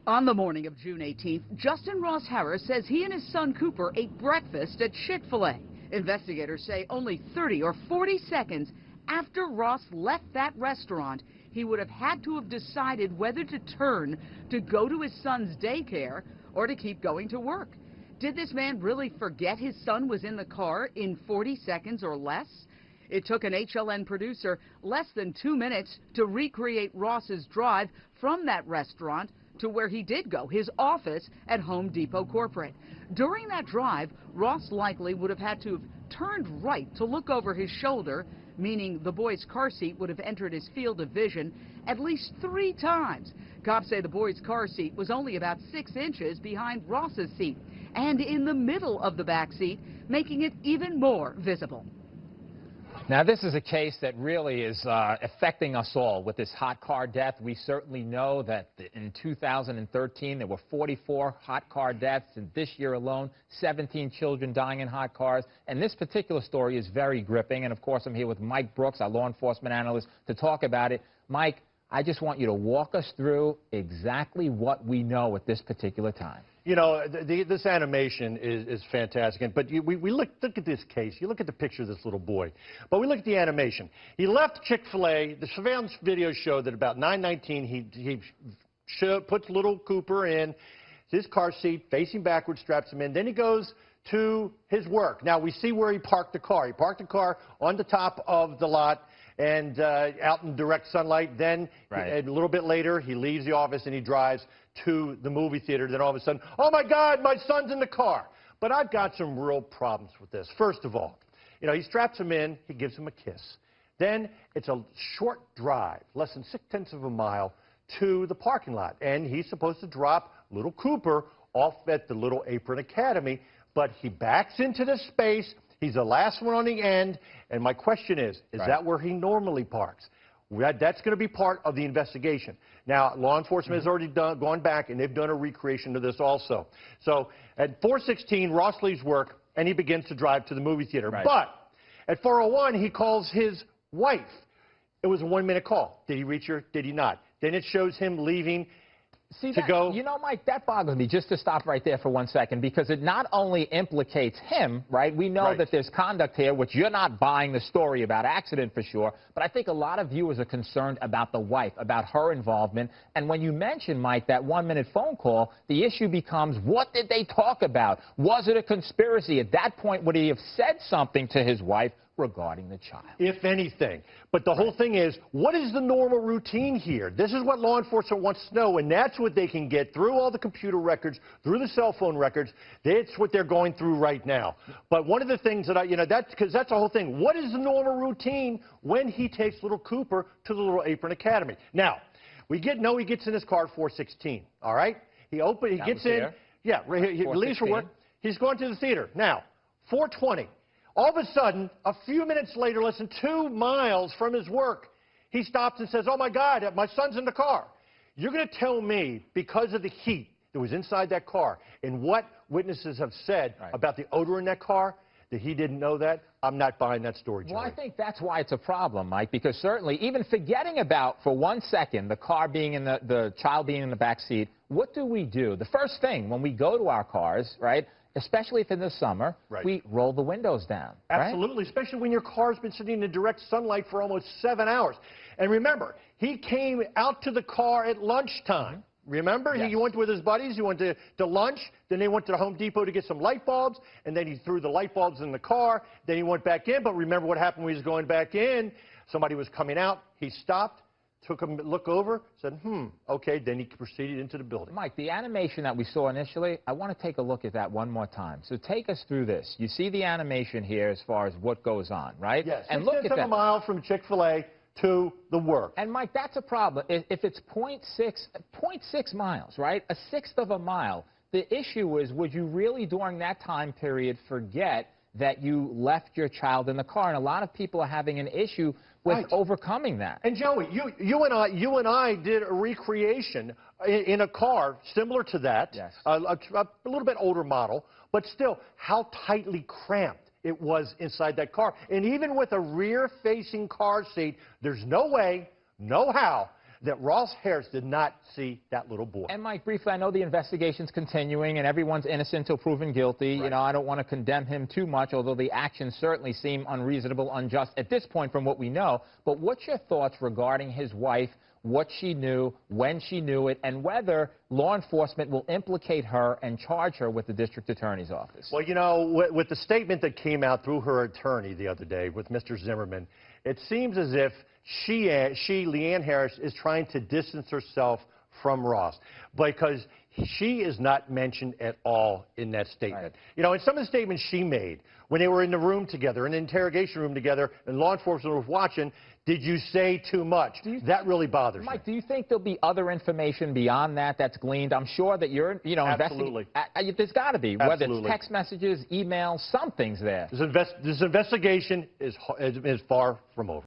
On the morning of June 18th, Justin Ross Harris says he and his son Cooper ate breakfast at Chick-fil-A. Investigators say only 30 or 40 seconds after Ross left that restaurant, he would have had to have decided whether to turn to go to his son's daycare or to keep going to work. Did this man really forget his son was in the car in 40 seconds or less? It took an HLN producer less than 2 minutes to recreate Ross's drive from that restaurant to where he did go, his office at Home Depot Corporate. During that drive, Ross likely would have had to have turned right to look over his shoulder, meaning the boy's car seat would have entered his field of vision at least 3 times. Cops say the boy's car seat was only about 6 inches behind Ross's seat and in the middle of the back seat, making it even more visible. Now, this is a case that really is affecting us all with this hot car death. We certainly know that in 2013, there were 44 hot car deaths. And this year alone, 17 children dying in hot cars. And this particular story is very gripping. And, of course, I'm here with Mike Brooks, our law enforcement analyst, to talk about it. Mike, I just want you to walk us through exactly what we know at this particular time. You know, this animation is fantastic, but we look at this case. You look at the picture of this little boy, but we look at the animation. He left Chick-fil-A. The surveillance video showed that about 9:19, he puts little Cooper in his car seat, facing backwards, straps him in. Then he goes to his work. Now, we see where he parked the car. He parked the car on the top of the lot and out in direct sunlight. Then a little bit later, he leaves the office and he drives to the movie theater. Then all of a sudden, oh my God, my son's in the car. But I've got some real problems with this. First of all, you know, he straps him in, he gives him a kiss. Then it's a short drive, less than 6/10 of a mile, to the parking lot. And he's supposed to drop little Cooper off at the Little Apron Academy, but he backs into the space. He's the last one on the end, and my question is that where he normally parks? That's going to be part of the investigation. Now, law enforcement has already gone back, and they've done a recreation of this also. So at 4:16, Ross leaves work, and he begins to drive to the movie theater. But at 4:01, he calls his wife. It was a 1-minute call. Did he reach her? Did he not? Then it shows him leaving. You know, Mike, that boggles me, just to stop right there for 1 second, because it not only implicates him, right? We know that there's conduct here, which you're not buying the story about accident for sure, but I think a lot of viewers are concerned about the wife, about her involvement. And when you mention, Mike, that 1-minute phone call, the issue becomes, what did they talk about? Was it a conspiracy? At that point, would he have said something to his wife regarding the child? If anything. But the whole thing is, what is the normal routine here? This is what law enforcement wants to know, and that's what they can get through all the computer records, through the cell phone records. That's what they're going through right now. But one of the things that because that's the whole thing. What is the normal routine when he takes little Cooper to the Little Apron Academy? Now, he gets in his car at 4:16, all right? He gets in. Yeah, he leaves for work. He's going to the theater. Now, 4:20. All of a sudden, a few minutes later, less than 2 miles from his work, he stops and says, oh, my God, my son's in the car. You're going to tell me, because of the heat that was inside that car and what witnesses have said about the odor in that car, that he didn't know that? I'm not buying that story, Joey. Well, I think that's why it's a problem, Mike, because certainly, even forgetting about, for 1 second, the car being in the child being in the back seat, what do we do? The first thing when we go to our cars, right, especially if in the summer, we roll the windows down. Absolutely, especially when your car's been sitting in direct sunlight for almost 7 hours. And remember, he came out to the car at lunchtime. Remember? He went with his buddies. He went to lunch. Then they went to the Home Depot to get some light bulbs. And then he threw the light bulbs in the car. Then he went back in. But remember what happened when he was going back in? Somebody was coming out. He stopped, took a look over, said, okay, then he proceeded into the building. Mike, the animation that we saw initially, I want to take a look at that one more time. So take us through this. You see the animation here as far as what goes on, right? Yes, and look at that. A mile from Chick-fil-A to the work. And, Mike, that's a problem. If it's 0.6 miles, right, a sixth of a mile, the issue is, would you really during that time period forget that you left your child in the car? And a lot of people are having an issue with overcoming that. And Joey, you and I did a recreation in a car similar to that, a little bit older model, but still, how tightly cramped it was inside that car. And even with a rear-facing car seat, there's no way, no how, that Ross Harris did not see that little boy. And, Mike, briefly, I know the investigation's continuing and everyone's innocent until proven guilty. Right. You know, I don't want to condemn him too much, although the actions certainly seem unreasonable, unjust at this point from what we know. But what's your thoughts regarding his wife, what she knew, when she knew it, and whether law enforcement will implicate her and charge her with the district attorney's office? Well, you know, with the statement that came out through her attorney the other day with Mr. Zimmerman, it seems as if she, Leanne Harris, is trying to distance herself from Ross because she is not mentioned at all in that statement. Right. You know, in some of the statements she made when they were in the room together, in the interrogation room together, and law enforcement was watching, did you say too much? That really bothers me. Mike, do you think there'll be other information beyond that that's gleaned? I'm sure that you're, you know, Absolutely. There's got to be, whether Absolutely. it's text messages, emails, something's there. This investigation is far from over.